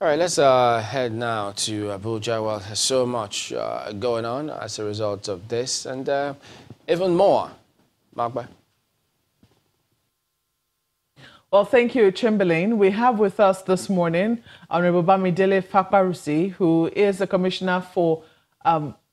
All right, let's head now to Abuja. Well, there's so much going on as a result of this, and even more. Magba. Well, thank you, Chamberlain. We have with us this morning Honorable Bamidele Faparusi, who is the Commissioner for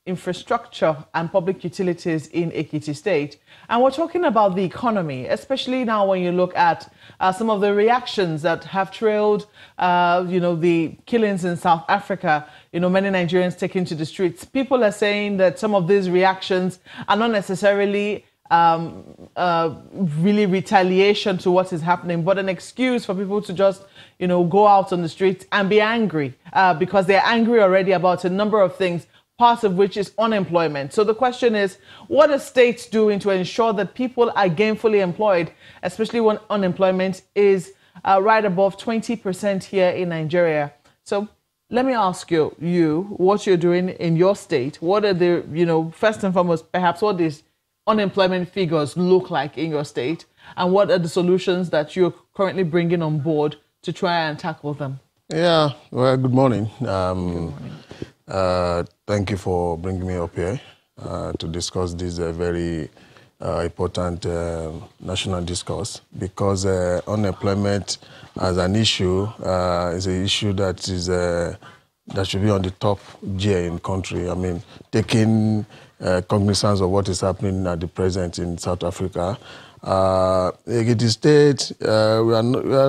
Infrastructure and Public Utilities in Ekiti State. And we're talking about the economy, especially now when you look at some of the reactions that have trailed, the killings in South Africa. Many Nigerians taking to the streets. People are saying that some of these reactions are not necessarily really retaliation to what is happening, but an excuse for people to just, go out on the streets and be angry because they're angry already about a number of things, part of which is unemployment. So the question is, what are states doing to ensure that people are gainfully employed, especially when unemployment is right above 20% here in Nigeria? So let me ask you what you're doing in your state. What are the, first and foremost, perhaps what is unemployment figures look like in your state, and what are the solutions that you're currently bringing on board to try and tackle them? Yeah, well, good morning. Good morning. Thank you for bringing me up here to discuss this very important national discourse, because unemployment as an issue is an issue that is that should be on the top gear in country. I mean, taking cognizance of what is happening at the present in South Africa. Ekiti State, we are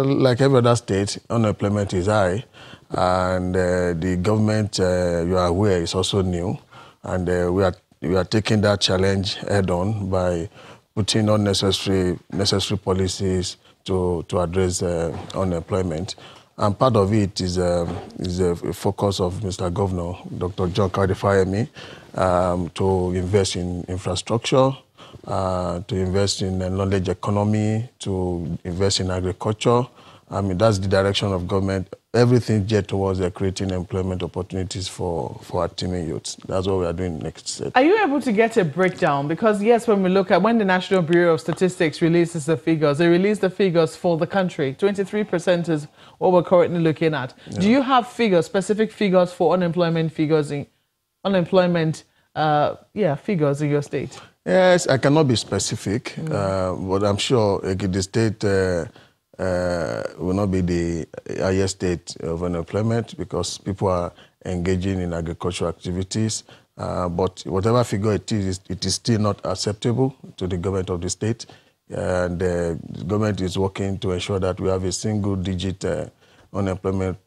like every other state, unemployment is high, and the government, you are aware, is also new, and we are taking that challenge head on by putting on necessary policies to address unemployment. And part of it is a focus of Mr. Governor, Dr. John Fayemi, to invest in infrastructure, to invest in knowledge economy, to invest in agriculture. I mean, that's the direction of government. Everything geared towards creating employment opportunities for our teeming youths. That's what we are doing next. Are you able to get a breakdown? Because yes, when the National Bureau of Statistics releases the figures, they release the figures for the country. 23% is what we're currently looking at. Yeah. Do you have figures, specific figures for unemployment figures figures in your state? Yes, I cannot be specific, but I'm sure the state will not be the highest state of unemployment because people are engaging in agricultural activities. But whatever figure it is still not acceptable to the government of the state. And the government is working to ensure that we have a single-digit unemployment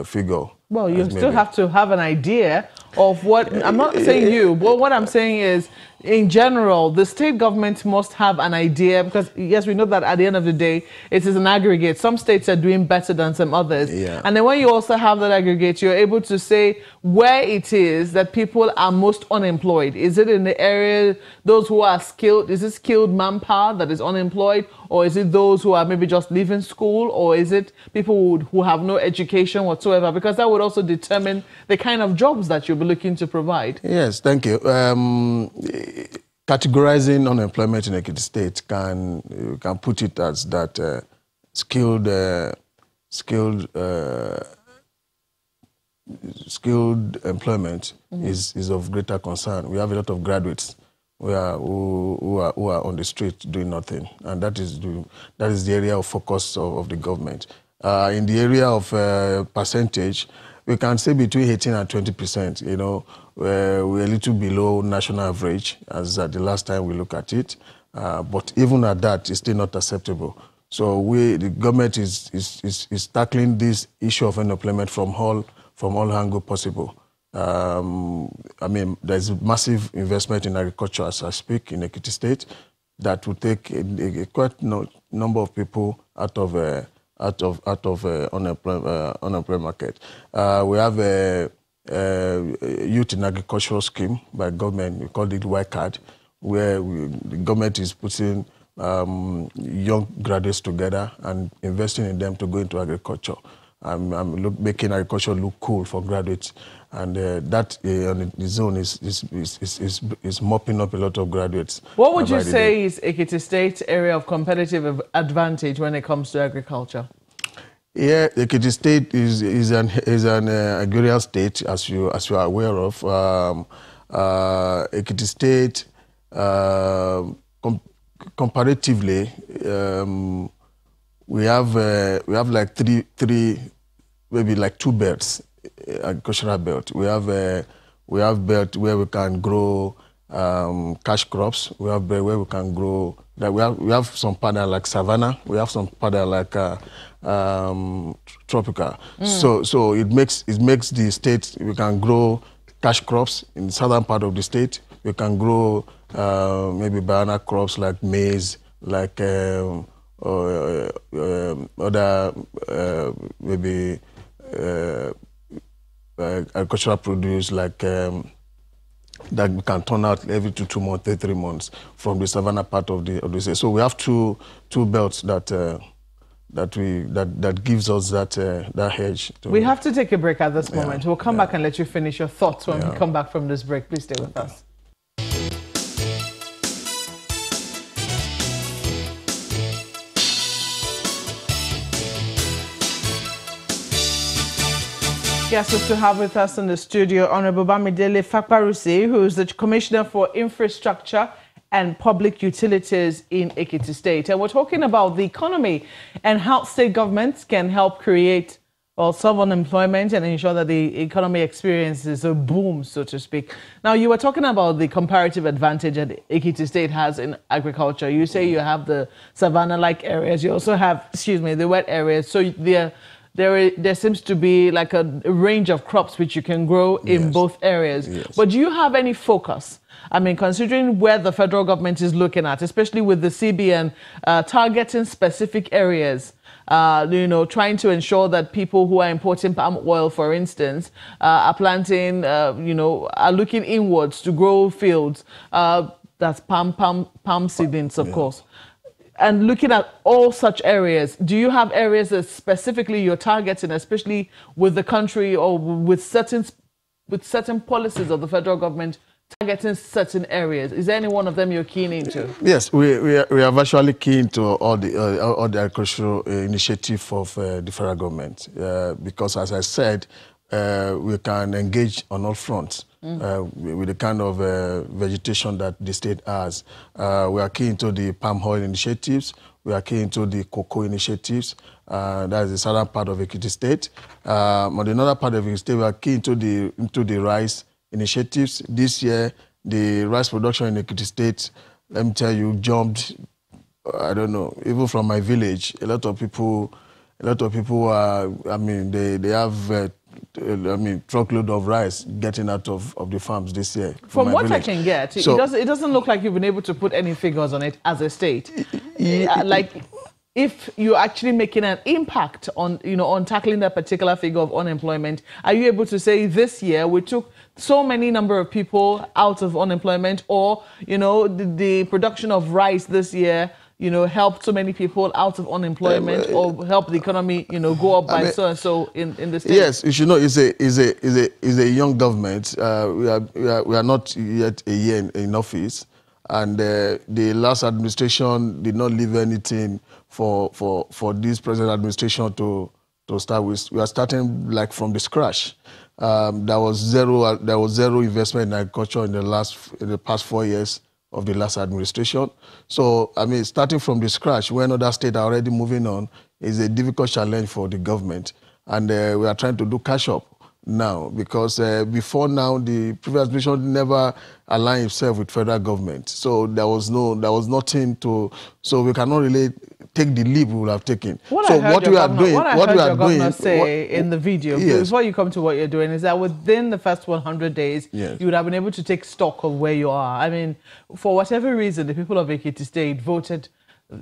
figure. Well, you still have to have an idea of what, I'm not saying you, but what I'm saying is, in general, the state government must have an idea, because yes, we know that at the end of the day, it is an aggregate. Some states are doing better than some others. Yeah. And then when you also have that aggregate, you're able to say where it is that people are most unemployed. Is it in the area, those who are skilled, is it skilled manpower that is unemployed? Or is it those who are maybe just leaving school? Or is it people who have no education whatsoever? Because that would also determine the kind of jobs that you'll be looking to provide. Yes, thank you. Categorizing unemployment in Ekiti State can put it as that skilled employment is of greater concern. We have a lot of graduates who are on the street doing nothing, and that is the area of focus of the government. In the area of percentage, we can say between 18 and 20%. We're a little below national average as at the last time we look at it, but even at that, it's still not acceptable. So the government is tackling this issue of unemployment from all angles possible. I mean, there's massive investment in agriculture as I speak in Ekiti State that will take a quite number of people out of unemployment market. We have a youth in agricultural scheme by government. We call it YCAD, where the government is putting young graduates together and investing in them to go into agriculture. I'm making agriculture look cool for graduates, and that on its own is mopping up a lot of graduates. What would you say is Ekiti State's area of competitive advantage when it comes to agriculture? Yeah, Ekiti State is an agrarian state, as you are aware of. Ekiti State, comparatively, we have like three, maybe like two belts, agricultural belt. We have belt where we can grow cash crops. We have belt where we can grow. We have some part like savanna. We have some part like tropical. So it makes the state, we can grow cash crops in the southern part of the state. We can grow maybe banana crops like maize, like other maybe agricultural produce like that we can turn out every 2 months, 3 months from the savanna part of the state. So we have two belts that gives us that hedge. We have to take a break at this moment. We'll come back and let you finish your thoughts when we come back from this break. Please stay with us. Yes, to have with us in the studio Honorable Bamidele Faparusi, who is the Commissioner for Infrastructure and Public Utilities in Ekiti State. And we're talking about the economy and how state governments can help create, well, solve unemployment and ensure that the economy experiences a boom, so to speak. Now, you were talking about the comparative advantage that Ekiti State has in agriculture. You say you have the savanna-like areas. You also have, the wet areas. So there seems to be like a range of crops which you can grow in both areas. Yes. But do you have any focus? I mean, considering where the federal government is looking at, especially with the CBN targeting specific areas, trying to ensure that people who are importing palm oil, for instance, are planting, are looking inwards to grow fields. That's palm seedlings, of course. And looking at all such areas, do you have areas that specifically you're targeting, especially with the country or with certain policies of the federal government targeting certain areas? Is there any one of them you're keen into? Yes, we are virtually keen to all the agricultural initiative of the federal government because, as I said, we can engage on all fronts. With the kind of vegetation that the state has. We are keen to the palm oil initiatives. We are keen to the cocoa initiatives. That is the southern part of Ekiti State. On the northern part of Ekiti State, we are keen to the rice initiatives. This year, the rice production in Ekiti State, let me tell you, jumped. I don't know. Even from my village, a lot of people are. I mean, they have. Truckload of rice getting out of the farms this year. From what I can get, it doesn't look like you've been able to put any figures on it as a state. Like, if you're actually making an impact on, on tackling that particular figure of unemployment, are you able to say this year we took so many number of people out of unemployment, or, the production of rice this year, help so many people out of unemployment, or help the economy, go up by so and so in the state? Yes, you should know it's a young government. We are not yet a year in office, and the last administration did not leave anything for this present administration to start with. We are starting like from the scratch. There was zero investment in agriculture in the past 4 years of the last administration. So, I mean, starting from the scratch, when other states are already moving on, is a difficult challenge for the government. And we are trying to do catch up now, because before now, the previous administration never aligned itself with federal government. So there was nothing to, so we cannot really take the leap we would have taken. What I heard your governor say in the video, before you come to what you're doing, is that within the first 100 days, you would have been able to take stock of where you are. I mean, for whatever reason, the people of Ekiti State voted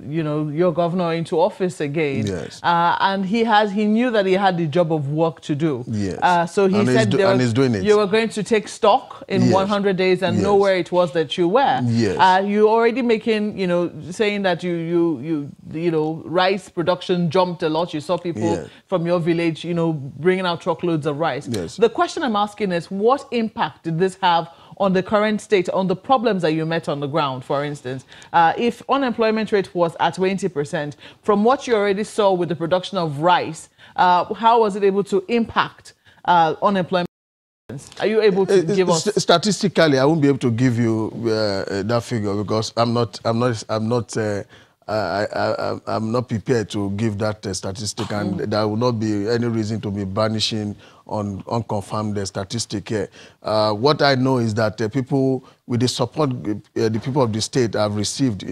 your governor into office again. Yes. And he knew that he had the job of work to do. Yes. So he said he's doing it. You were going to take stock in 100 days and know where it was that you were. Yes. You already making, saying that rice production jumped a lot. You saw people from your village, bringing out truckloads of rice. Yes. The question I'm asking is, what impact did this have on the current state, on the problems that you met on the ground, for instance. If unemployment rate was at 20%, from what you already saw with the production of rice, how was it able to impact unemployment? Are you able to give us? Statistically, I won't be able to give you that figure because I'm not prepared to give that statistic, and there will not be any reason to be banishing on unconfirmed statistic here. What I know is that people, with the support the people of the state have received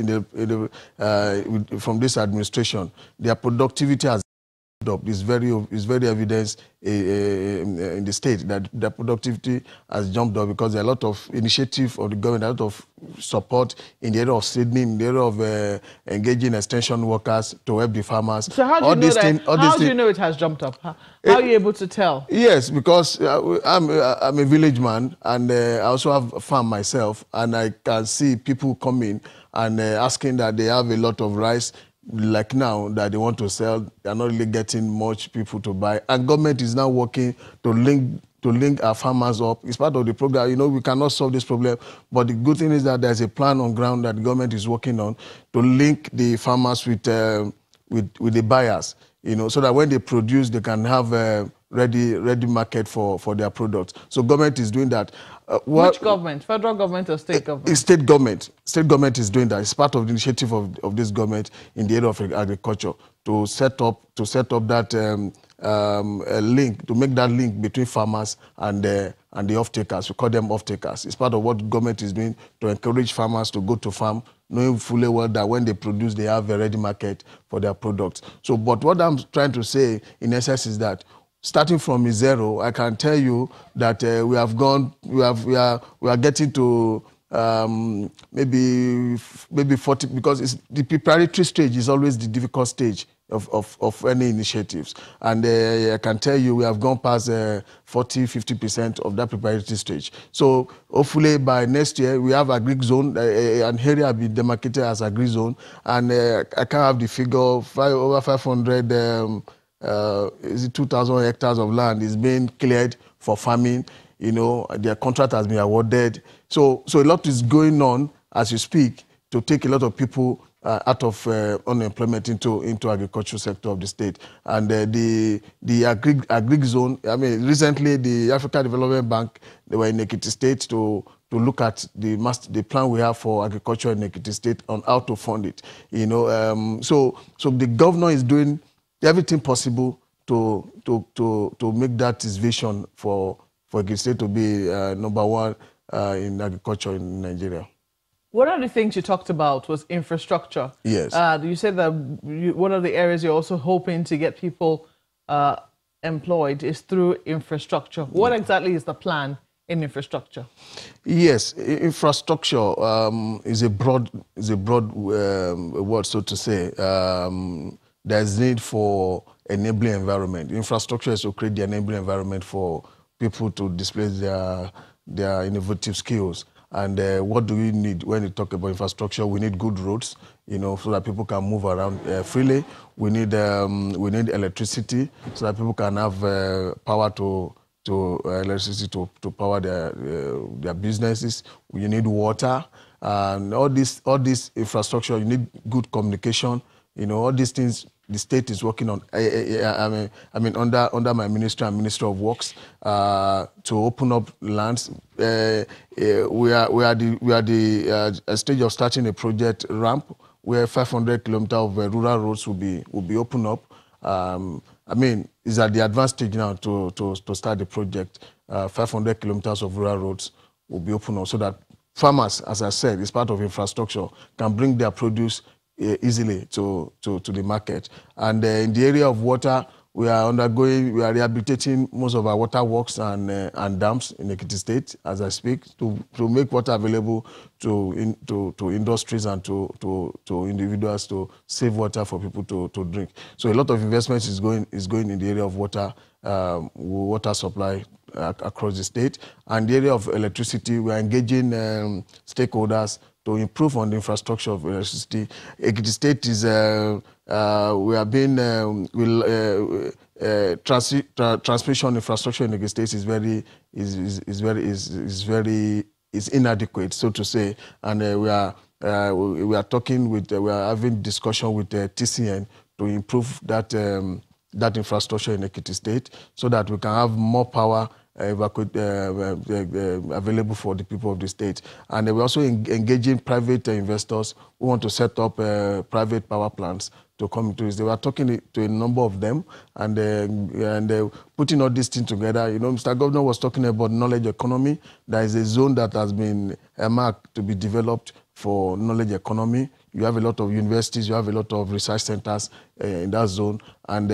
from this administration, their productivity has up. It's very evident in the state that the productivity has jumped up because there are a lot of initiative of the government, a lot of support in the area of seeding, in the area of engaging extension workers to help the farmers. So how do you know that? How do you know it has jumped up? How are you able to tell? Yes, because I'm a village man, and I also have a farm myself, and I can see people coming and asking that they have a lot of rice. Like now that they want to sell, they're not really getting much people to buy. And government is now working to link our farmers up. It's part of the program. You know, we cannot solve this problem, but the good thing is that there's a plan on ground that the government is working on to link the farmers with the buyers, you know, so that when they produce, they can have a ready market for their products. So government is doing that. Which government? Federal government or state government? State government. State government is doing that. It's part of the initiative of this government in the area of agriculture to set up that link, to make that link between farmers and the off-takers. We call them off-takers. It's part of what government is doing to encourage farmers to go to farm, knowing fully well that when they produce, they have a ready market for their products. So, but what I'm trying to say in essence is that starting from zero, I can tell you that we are getting to maybe 40, because the preparatory stage is always the difficult stage of any initiatives. And I can tell you we have gone past 40–50% of that preparatory stage. So hopefully by next year we have a agri zone, an area will be demarcated as agri zone, and I can have the figure over 500. Is it 2,000 hectares of land is being cleared for farming? You know, their contract has been awarded. So a lot is going on as you speak to take a lot of people out of unemployment into agricultural sector of the state. And the agri zone. I mean, recently the African Development Bank, they were in Ekiti State to look at the plan we have for agriculture in Ekiti State on how to fund it. You know, so the governor is doing everything possible to make that his vision for Ekiti State to be #1 in agriculture in Nigeria. One of the things you talked about was infrastructure. Yes. You said that one of the areas you're also hoping to get people employed is through infrastructure. What exactly is the plan in infrastructure? Yes, infrastructure is a broad word, so to say. There's need for enabling environment. Infrastructure is to create the enabling environment for people to display their innovative skills. And what do we need when we talk about infrastructure? We need good roads, you know, so that people can move around freely. We need electricity so that people can have power to electricity to power their businesses. You need water, and all this infrastructure. You need good communication. You know, all these things the state is working on. I mean, under my ministry and Ministry of Works, to open up lands. We are the stage of starting a project ramp where 500 kilometers of rural roads will be opened up. I mean, it's at the advanced stage now to start the project. 500 kilometers of rural roads will be opened up so that farmers, as I said, is part of infrastructure, can bring their produce easily to the market. And in the area of water, we are rehabilitating most of our water works and dams in Ekiti State as I speak to make water available to industries and to individuals to save water for people to drink. So a lot of investments is going in the area of water supply across the state. And the area of electricity, we are engaging stakeholders to improve on the infrastructure of electricity. Ekiti State is we have been transmission infrastructure in Ekiti State is very inadequate, so to say, and we are talking with, we are having discussion with TCN to improve that that infrastructure in Ekiti State, so that we can have more power available for the people of the state. And we're also engaging private investors who want to set up private power plants to come into this. They were talking to a number of them, and putting all these things together. You know, Mr. Governor was talking about knowledge economy. There is a zone that has been marked to be developed for knowledge economy. You have a lot of universities, you have a lot of research centers in that zone, and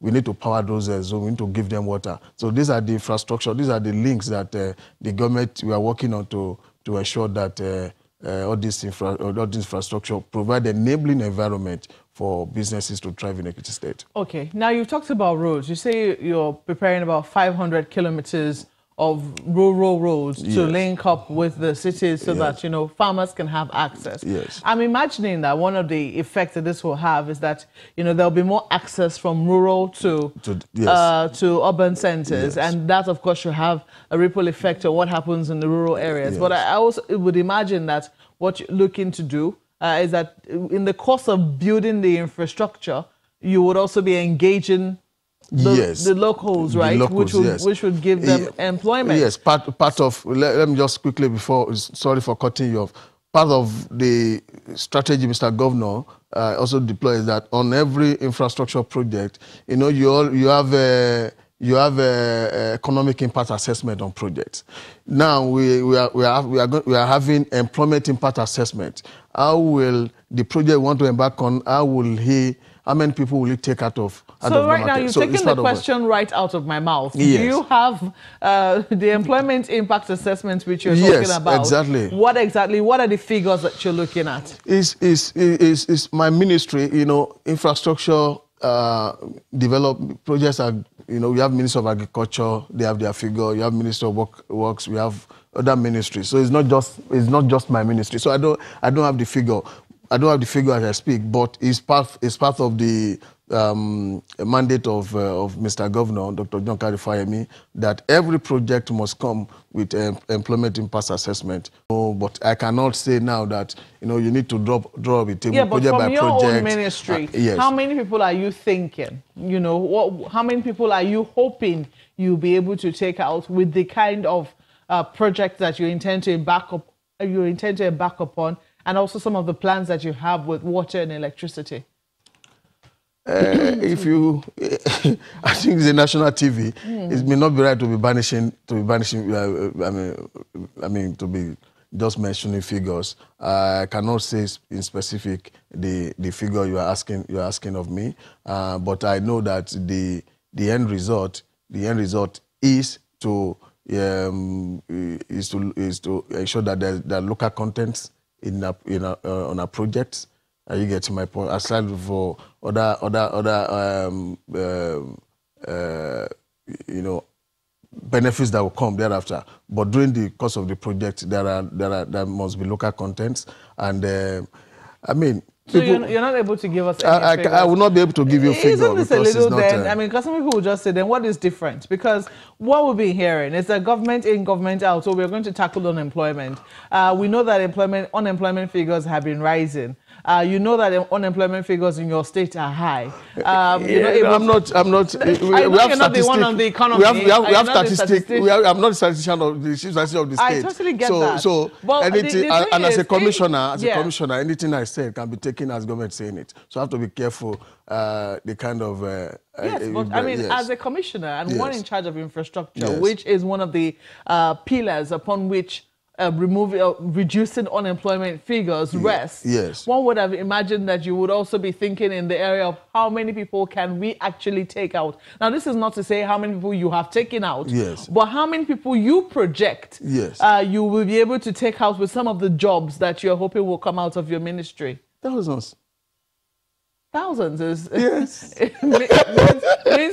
we need to power those zones. We need to give them water. So these are the infrastructure, these are the links that the government, we are working on to ensure that all this infrastructure provide an enabling environment for businesses to thrive in Ekiti State. Okay. Now, you talked about roads. You say you're preparing about 500 kilometers of rural roads to link up with the cities so that, you know, farmers can have access. Yes. I'm imagining that one of the effects that this will have is that, you know, there'll be more access from rural to urban centers. And that, of course, should have a ripple effect on what happens in the rural areas. But I also would imagine that what you're looking to do is that in the course of building the infrastructure, you would also be engaging the locals, right? The locals, which would give them employment. Yes, part of, let me just quickly before, sorry for cutting you off, part of the strategy Mr. Governor also deploys that on every infrastructure project, you know, you have a economic impact assessment on projects. Now we are having employment impact assessment. How will the project want to embark on? How many people will it take out of? So right now you've taken the question right out of my mouth. Yes. Do you have the employment impact assessment which you're talking about? Yes, exactly. What are the figures that you're looking at? Is my ministry, you know, infrastructure develop projects are, you know, we have Ministry of Agriculture, they have their figure, you have Ministry of Works, we have other ministries. So it's not just my ministry. So I don't have the figure. I don't have the figure as I speak, but it's part of the mandate of Mr. Governor, Dr. John Fayemi, that every project must come with employment impact assessment. But I cannot say now that, you know, you need to draw a table project by project. Yeah, but from your own ministry, how many people are you thinking? You know, how many people are you hoping you'll be able to take out with the kind of project that you intend to embark upon, and also some of the plans that you have with water and electricity? If you, I think it's a national TV. It may not be right to be banishing. To be just mentioning figures. I cannot say in specific the figure you are asking of me. But I know that the end result is to ensure that there are local contents on our projects. You get to my point. Aside for other you know, benefits that will come thereafter, but during the course of the project, there must be local contents, and I mean. So you're not able to give us any figures? I will not be able to give you figures. Isn't this a little then? I mean, because some people will just say, then what is different? Because what we've been hearing is that government in, government out, so we're going to tackle unemployment. We know that unemployment figures have been rising. You know that the unemployment figures in your state are high. I'm not. I know you're not the one on the economy. We have statistics. I'm not a statistician of the state. I totally get that. So anything, and as a commissioner, anything I say can be taken as government saying it. So I have to be careful. The kind of yes, but I mean, as a commissioner and one in charge of infrastructure, which is one of the pillars upon which reducing unemployment figures rest. Yes. One would have imagined that you would also be thinking in the area of how many people can we actually take out. Now, this is not to say how many people you have taken out, but how many people you project you will be able to take out with some of the jobs that you're hoping will come out of your ministry. Thousands. Thousands is means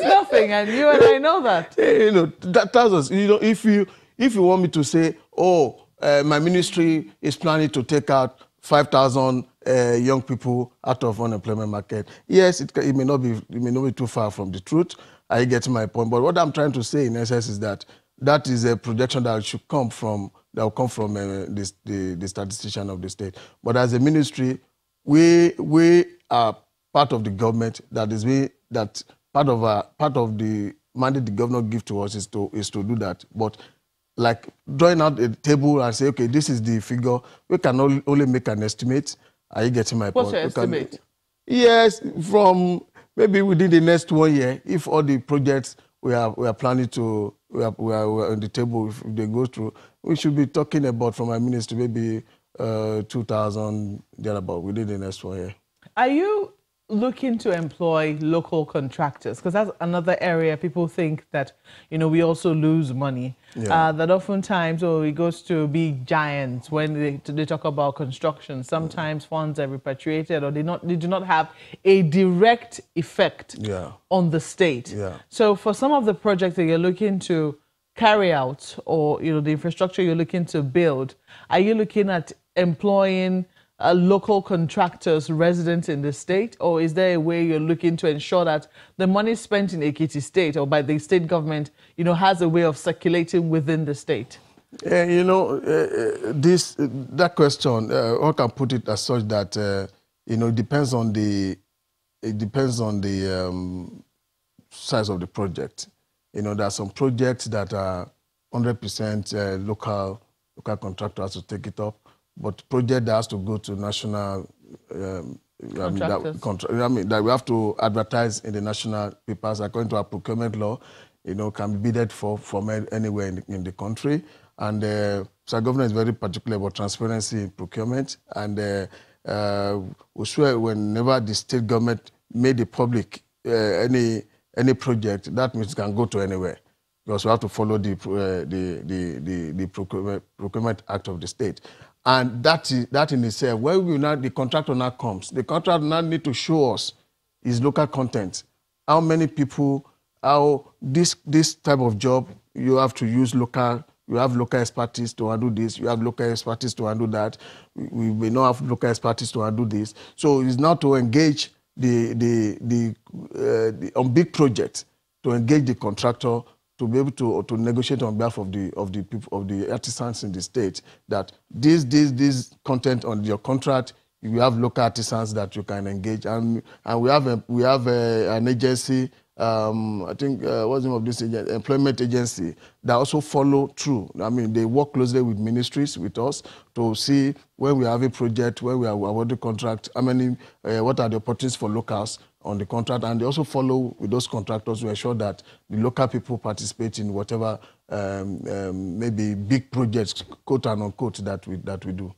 nothing, and you and I know that. You know, thousands. You know, if you want me to say, oh, my ministry is planning to take out 5,000 young people out of unemployment market. Yes, it may not be too far from the truth. I get my point. But what I'm trying to say in essence is that that is a projection that should come from the statistician of the state. But as a ministry, we are part of the government. That part of the mandate the governor gives to us is to do that. But like drawing out a table and say, okay, this is the figure. We can only make an estimate. Are you getting my point? What's your estimate? Yes, from maybe within the next 1 year, if all the projects we are planning to we are on the table, if they go through, we should be talking about from our ministry maybe 2,000 thereabout within the next 1 year. Are you looking to employ local contractors? Because that's another area people think that, you know, we also lose money. Yeah. That oftentimes, it goes to big giants when they talk about construction. Sometimes funds are repatriated, or they do not have a direct effect on the state. Yeah. So for some of the projects that you're looking to carry out, or, you know, the infrastructure you're looking to build, are you looking at employing local contractors resident in the state, or is there a way you're looking to ensure that the money spent in Ekiti state or by the state government, you know, has a way of circulating within the state? You know, that question, one can put it as such that you know, it depends on the size of the project. You know, there are some projects that are 100% local contractors to take it up. But project that has to go to national, that we have to advertise in the national papers according to our procurement law, you know, can be bidded for from anywhere in the country. And so our government is very particular about transparency in procurement. And we swear whenever the state government made it public any project, that means it can go to anywhere. Because we have to follow the procurement act of the state. And that in itself, where the contractor now comes, the contractor now need to show us his local content. How many people, how this type of job, you have to use local, you have local expertise to handle this, you have local expertise to handle that, we may not have local expertise to handle this. So it's not to engage on big projects, to engage the contractor, to be able to negotiate on behalf of the people, of the artisans in the state, that this content on your contract, you have local artisans that you can engage, and we have an agency, I think what's the name of this agency? Employment agency, that also follow through. I mean, they work closely with ministries, with us, to see when we have a project, when we are awarded contract, how many, what are the opportunities for locals on the contract, and they also follow with those contractors to ensure that the local people participate in whatever maybe big projects, quote and unquote, that we do.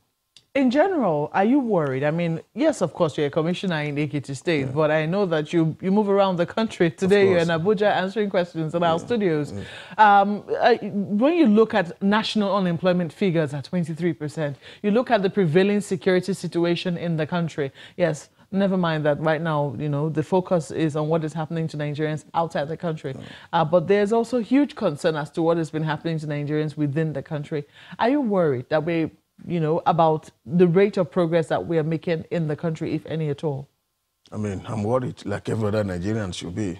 In general, are you worried? I mean, yes, of course, you're a commissioner in Ekiti State, but I know that you move around the country. Today, you're in Abuja answering questions in our studios. When you look at national unemployment figures at 23%, you look at the prevailing security situation in the country. Yes, never mind that right now, you know, the focus is on what is happening to Nigerians outside the country. But there's also huge concern as to what has been happening to Nigerians within the country. Are you worried that about the rate of progress that we are making in the country, if any at all? I mean, I'm worried, like every other Nigerian should be.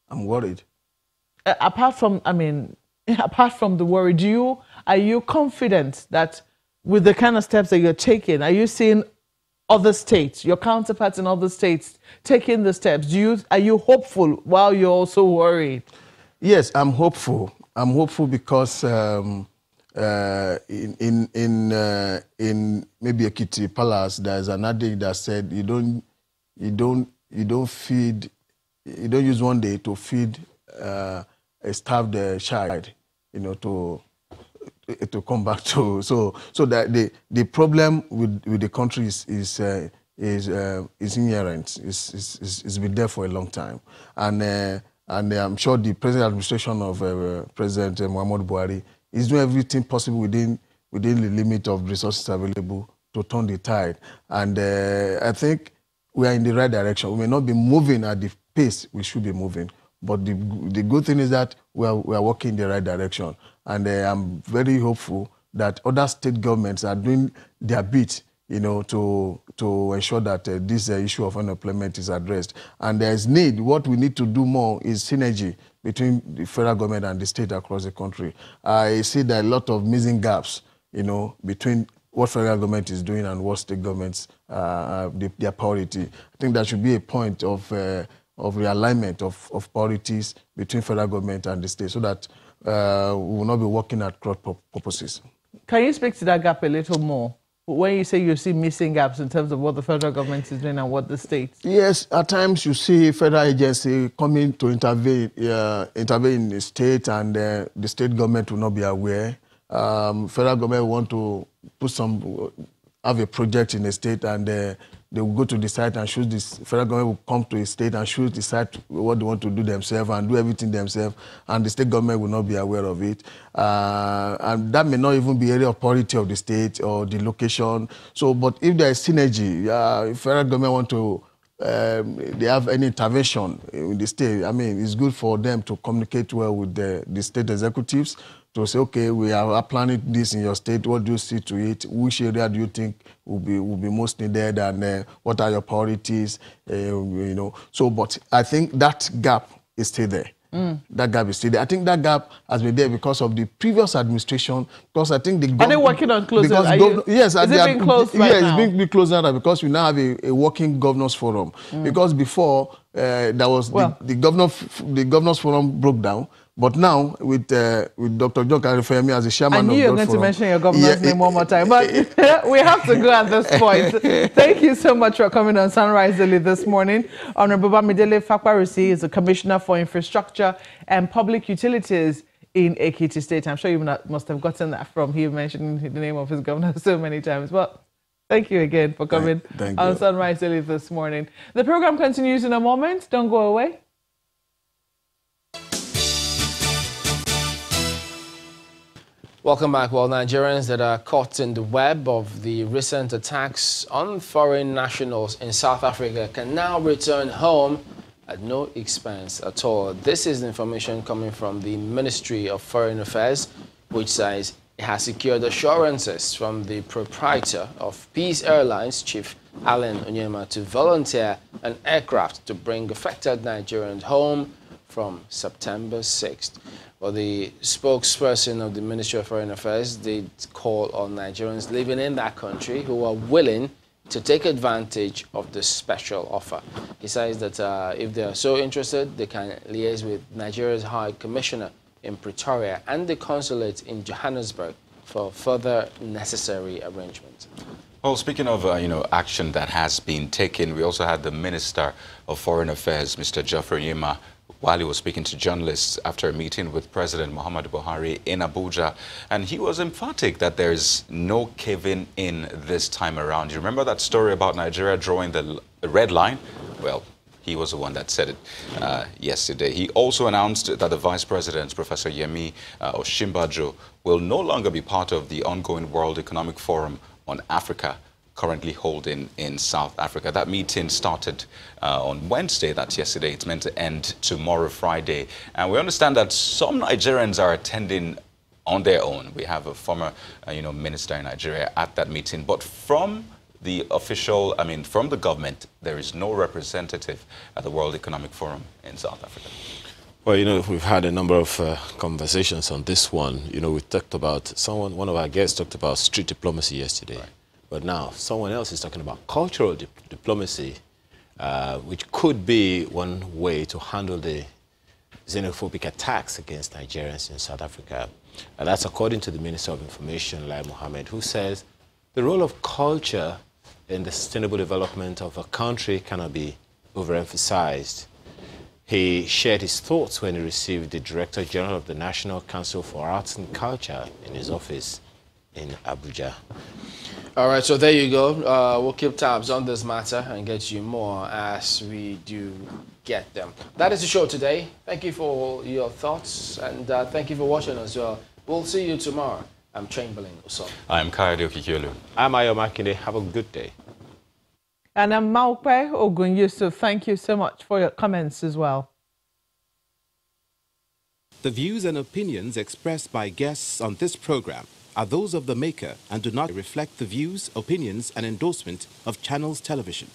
I'm worried. Apart from the worry, are you confident that with the kind of steps that you're taking, are you seeing other states, your counterparts in other states, taking the steps? Are you hopeful while you're also worried? Yes, I'm hopeful. I'm hopeful because in maybe Ekiti Palace, there's an adage that said you don't use 1 day to feed a starved child, you know, to come back to. So that the problem with the country is inherent. It's been there for a long time, and I'm sure the present administration of President Muhammadu Buhari is doing everything possible within the limit of resources available to turn the tide. And I think we are in the right direction. We may not be moving at the pace we should be moving, but the good thing is that we are working in the right direction. And I'm very hopeful that other state governments are doing their bit to ensure that this issue of unemployment is addressed. And there's need. What we need to do more is synergy between the federal government and the state across the country. I see there are a lot of missing gaps, between what federal government is doing and what state governments, their priority. I think there should be a point of realignment of priorities between federal government and the state so that we will not be working at cross purposes. Can you speak to that gap a little more? When you say you see missing gaps in terms of what the federal government is doing and what the state? Yes, at times you see federal agency coming to intervene in the state, and the state government will not be aware. Federal government want to have a project in the state, and they will go to the site and shoot this. Federal government will come to the state and shoot the site what they want to do themselves and do everything themselves, and the state government will not be aware of it. And that may not even be area of priority of the state or the location. So, but if there is synergy, if federal government want to, they have any intervention in the state, I mean, it's good for them to communicate well with the state executives to say, okay, we are planning this in your state. What do you see to it? Which area do you think will be most needed, and what are your priorities? So, but I think that gap is still there. That gap is still there. I think that gap has been there because of the previous administration. Because I think the are they working on closing? Yes, is it being closed right now? It's being closed now because we now have a working governors forum. Because before there was the governors forum broke down. But now, with Dr. John Karifemi as the chairman of the I knew you were going to mention your governor's name one more time, but we have to go at this point. Thank you so much for coming on Sunrise Daily this morning. Honorable Bamidele Faparusi is the Commissioner for Infrastructure and Public Utilities in Ekiti State. I'm sure you must have gotten that from him mentioning the name of his governor so many times. But thank you again for coming on Sunrise Daily this morning. The program continues in a moment. Don't go away. Welcome back. Well, Nigerians that are caught in the web of the recent attacks on foreign nationals in South Africa can now return home at no expense at all. This is information coming from the Ministry of Foreign Affairs, which says it has secured assurances from the proprietor of Peace Airlines, Chief Alan Onyema, to volunteer an aircraft to bring affected Nigerians home from September 6th. Well, the spokesperson of the Ministry of Foreign Affairs did call on Nigerians living in that country who are willing to take advantage of the special offer. He says that if they are so interested, they can liaise with Nigeria's High Commissioner in Pretoria and the consulate in Johannesburg for further necessary arrangements. Well, speaking of action that has been taken, we also had the Minister of Foreign Affairs, Mr. Geoffrey Yima, while he was speaking to journalists after a meeting with President Muhammadu Buhari in Abuja. And he was emphatic that there is no caving in this time around. You remember that story about Nigeria drawing the red line? Well, he was the one that said it yesterday. He also announced that the Vice President, Professor Yemi Osinbajo, will no longer be part of the ongoing World Economic Forum on Africa, currently holding in South Africa. That meeting started on Wednesday, that's yesterday. It's meant to end tomorrow, Friday. And we understand that some Nigerians are attending on their own. We have a former, minister in Nigeria at that meeting. But from the official, from the government, there is no representative at the World Economic Forum in South Africa. Well, we've had a number of conversations on this one. We talked about, one of our guests talked about street diplomacy yesterday. Right. But now, someone else is talking about cultural diplomacy, which could be one way to handle the xenophobic attacks against Nigerians in South Africa. And that's according to the Minister of Information, Lai Mohammed, who says the role of culture in the sustainable development of a country cannot be overemphasized. He shared his thoughts when he received the Director General of the National Council for Arts and Culture in his office in Abuja. All right, so there you go. We'll keep tabs on this matter and get you more as we do get them. That is the show today. Thank you for your thoughts, and thank you for watching as well. We'll see you tomorrow. I'm Chamberlain Uso. I'm Kayode Okikiolu. I'm Ayo Makinde. Have a good day. And I'm Maupe Ogun Yusuf. Thank you so much for your comments as well. The views and opinions expressed by guests on this program are those of the maker and do not reflect the views, opinions, and endorsement of Channels Television.